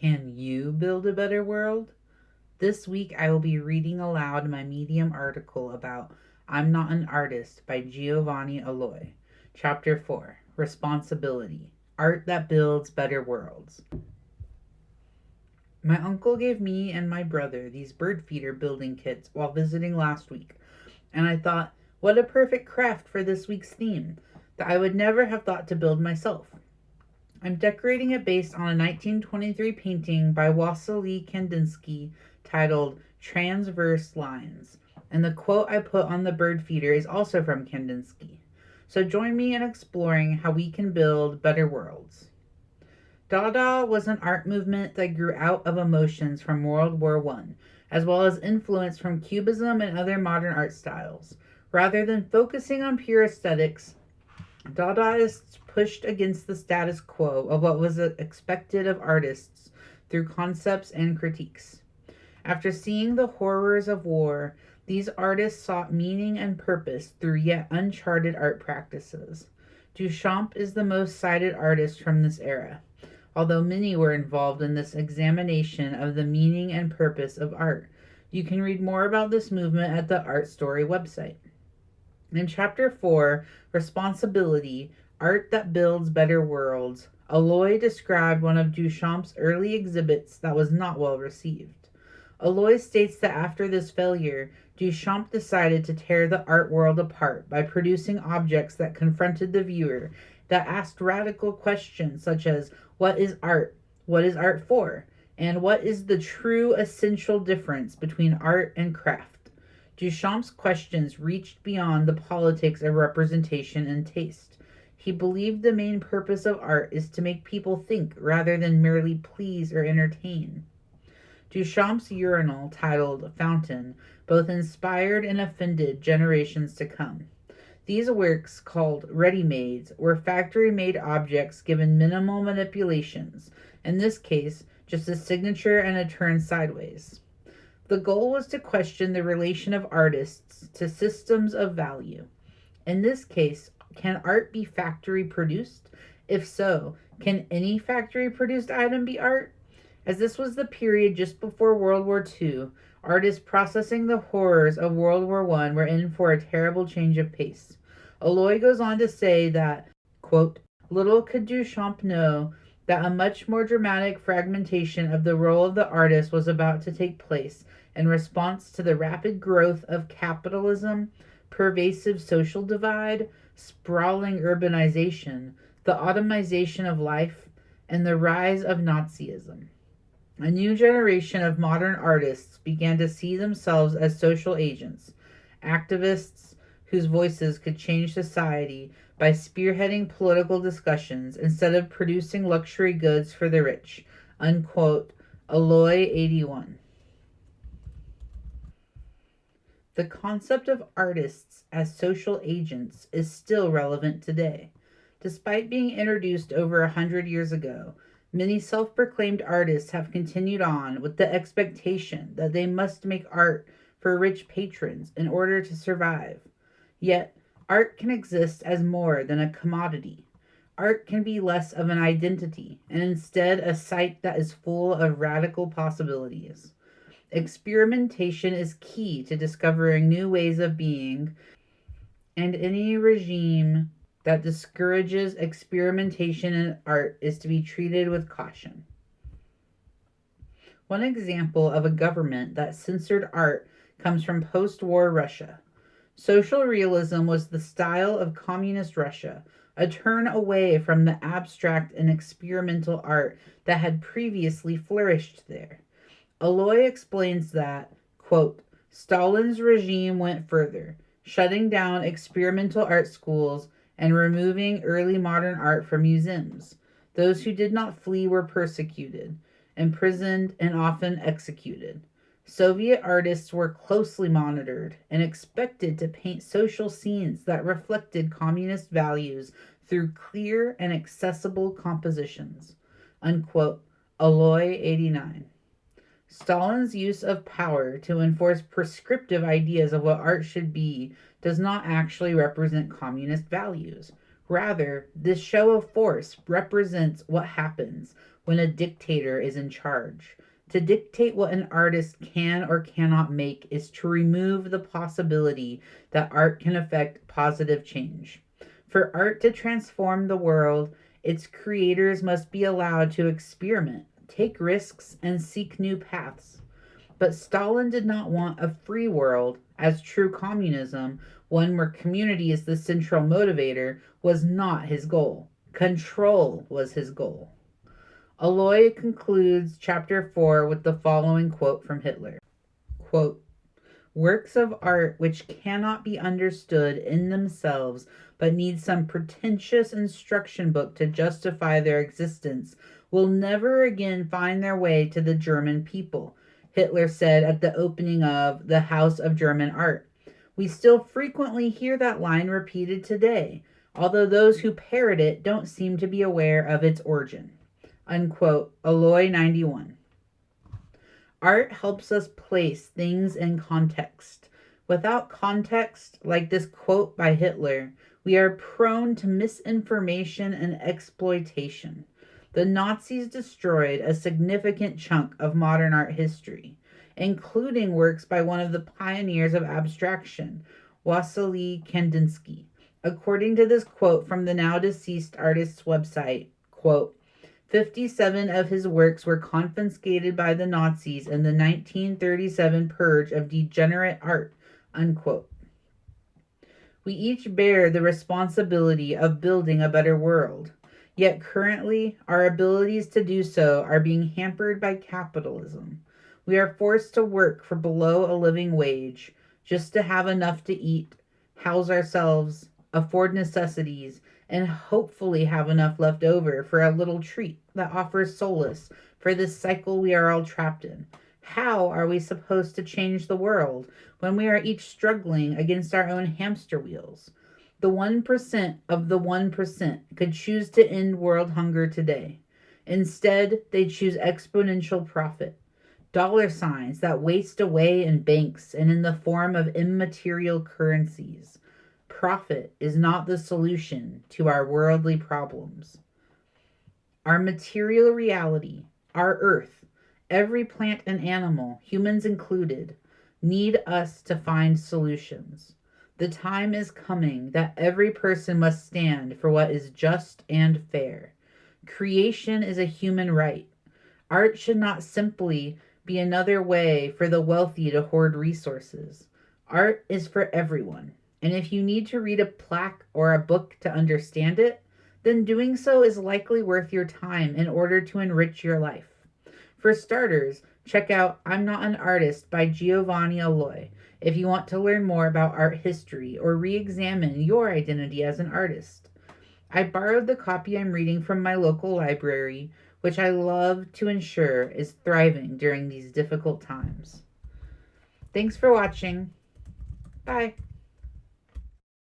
Can you build a better world? This week I will be reading aloud my Medium article about I'm Not an Artist by Giovanni Aloi. Chapter 4, Responsibility, Art That Builds Better Worlds. My uncle gave me and my brother these bird feeder building kits while visiting last week, and I thought, what a perfect craft for this week's theme that I would never have thought to build myself. I'm decorating it based on a 1923 painting by Wassily Kandinsky titled Transverse Lines, and the quote I put on the bird feeder is also from Kandinsky. So join me in exploring how we can build better worlds. Dada was an art movement that grew out of emotions from World War I, as well as influence from Cubism and other modern art styles. Rather than focusing on pure aesthetics, Dadaists pushed against the status quo of what was expected of artists through concepts and critiques. After seeing the horrors of war, these artists sought meaning and purpose through yet uncharted art practices. Duchamp is the most cited artist from this era, although many were involved in this examination of the meaning and purpose of art. You can read more about this movement at the Art Story website. In Chapter 4, Responsibility, Art That Builds Better Worlds, Aloi described one of Duchamp's early exhibits that was not well received. Aloi states that after this failure, Duchamp decided to tear the art world apart by producing objects that confronted the viewer, that asked radical questions such as, what is art? What is art for? And what is the true essential difference between art and craft? Duchamp's questions reached beyond the politics of representation and taste. He believed the main purpose of art is to make people think rather than merely please or entertain. Duchamp's urinal, titled Fountain, both inspired and offended generations to come. These works, called ready-mades, were factory-made objects given minimal manipulations, in this case, just a signature and a turn sideways. The goal was to question the relation of artists to systems of value. In this case, can art be factory produced? If so, can any factory produced item be art? As this was the period just before World War II, artists processing the horrors of World War I were in for a terrible change of pace. Aloi goes on to say that, quote, little could Duchamp know that a much more dramatic fragmentation of the role of the artist was about to take place in response to the rapid growth of capitalism, pervasive social divide, sprawling urbanization, the automation of life, and the rise of Nazism. A new generation of modern artists began to see themselves as social agents, activists whose voices could change society by spearheading political discussions instead of producing luxury goods for the rich. Unquote. Aloi 81. The concept of artists as social agents is still relevant today. Despite being introduced over 100 years ago, many self-proclaimed artists have continued on with the expectation that they must make art for rich patrons in order to survive. Yet, art can exist as more than a commodity. Art can be less of an identity, and instead a site that is full of radical possibilities. Experimentation is key to discovering new ways of being, and any regime that discourages experimentation in art is to be treated with caution. One example of a government that censored art comes from post-war Russia. Social realism was the style of communist Russia, a turn away from the abstract and experimental art that had previously flourished there. Aloi explains that, quote, Stalin's regime went further, shutting down experimental art schools and removing early modern art from museums. Those who did not flee were persecuted, imprisoned, and often executed. Soviet artists were closely monitored and expected to paint social scenes that reflected communist values through clear and accessible compositions. Unquote. Aloi 89. Stalin's use of power to enforce prescriptive ideas of what art should be does not actually represent communist values. Rather, this show of force represents what happens when a dictator is in charge. To dictate what an artist can or cannot make is to remove the possibility that art can affect positive change. For art to transform the world, its creators must be allowed to experiment, take risks, and seek new paths. But Stalin did not want a free world, as true communism, one where community is the central motivator, was not his goal. Control was his goal. Aloi concludes chapter 4 with the following quote from Hitler. Quote, "Works of art which cannot be understood in themselves but need some pretentious instruction book to justify their existence will never again find their way to the German people," Hitler said at the opening of the House of German Art. We still frequently hear that line repeated today, although those who parrot it don't seem to be aware of its origin. Unquote, Aloi 91. Art helps us place things in context. Without context, like this quote by Hitler, we are prone to misinformation and exploitation. The Nazis destroyed a significant chunk of modern art history, including works by one of the pioneers of abstraction, Wassily Kandinsky. According to this quote from the now deceased artist's website, quote, 57 of his works were confiscated by the Nazis in the 1937 purge of degenerate art, unquote. We each bear the responsibility of building a better world, yet currently our abilities to do so are being hampered by capitalism. We are forced to work for below a living wage just to have enough to eat, house ourselves, afford necessities, and hopefully have enough left over for a little treat that offers solace for this cycle we are all trapped in. How are we supposed to change the world when we are each struggling against our own hamster wheels? The 1% of the 1% could choose to end world hunger today. Instead, they choose exponential profit. Dollar signs that waste away in banks and in the form of immaterial currencies. Profit is not the solution to our worldly problems. Our material reality, our earth, every plant and animal, humans included, need us to find solutions. The time is coming that every person must stand for what is just and fair. Creation is a human right. Art should not simply be another way for the wealthy to hoard resources. Art is for everyone. And if you need to read a plaque or a book to understand it, then doing so is likely worth your time in order to enrich your life. For starters, check out I'm Not an Artist by Giovanni Aloi if you want to learn more about art history or re-examine your identity as an artist. I borrowed the copy I'm reading from my local library, which I love to ensure is thriving during these difficult times. Thanks for watching. Bye.